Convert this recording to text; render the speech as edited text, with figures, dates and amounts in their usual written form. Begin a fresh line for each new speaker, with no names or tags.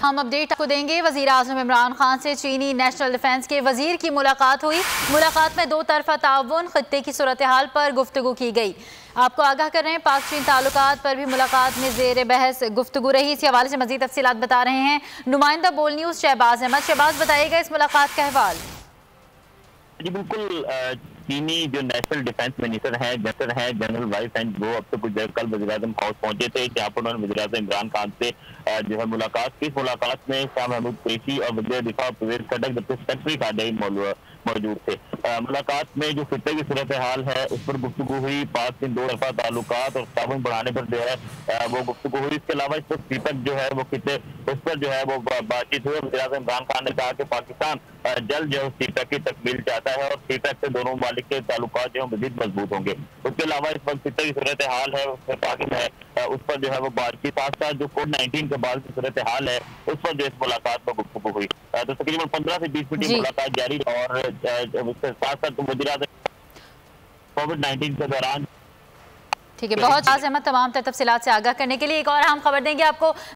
हम अपडेट आपको देंगे। वज़ीर आज़म इमरान खान से चीनी नेशनल डिफेंस के वजीर की मुलाकात हुई। मुलाकात में दो तरफा ताउन, खित्ते की सूरत हाल पर गुफ्तगू की गई। आपको आगाह कर रहे हैं, पाक चीन ताल्लुकात पर भी मुलाकात में जेर बहस गुफ्तगू रही। इसी हवाले से मजीद तफसीलात बता रहे हैं नुमाइंदा बोल न्यूज़ शहबाज अहमद। शहबाज, बताइएगा इस मुलाकात का अहवाल।
जी बिल्कुल, चीनी जो नेशनल डिफेंस मिनिस्टर है जनरल वाइफ हैं, वो अब तो कुछ देर कल वज़ीर-ए-आज़म हाउस पहुंचे थे, जहाँ पर उन्होंने वज़ीर-ए-आज़म इमरान खान से जो है मुलाकात की। इस मुलाकात में शाह महमूद कुरैशी और वज़ीर दिफा परवेज़ खट्टक जबकि सेक्रेटरी खारजा मौजूद थे। मुलाकात में जो खित्ते की सूरत हाल है उस पर गुफ्तगू हुई। पाक चीन दो तरफा ताल्लुकात और ताउन बढ़ाने पर जो है वो गुफ्तगू हुई। इसके अलावा इस पर सीपैक जो है वो खित्ते उस पर जो है वो बातचीत हुई। वज़ीर-ए-आज़म इमरान खान ने कहा कि पाकिस्तान जल्द जो है सीपैक की तकमील चाहता है और सीपैक से दोनों ममालिक के ताल्लुकात जो है मज़ीद मजबूत होंगे। उसके अलावा इस वक्त खित्ते की सूरत हाल है उसमें पाकिस्तान उस पर जो है वो बातचीत, साथ साथ जो कोविड-19 के बाद की सूरत हाल है उस पर जो इस मुलाकात में गुफ्तगू हुई। तो तकरीबन 15 से 20 मिनट मुलाकात जारी और उसके साथ साथ वज़ीर-ए-आज़म कोविड-19 के दौरान।
ठीक है, बहुत अहमद तमाम तफसीलात से आगाह करने के लिए। एक और हम खबर देंगे आपको।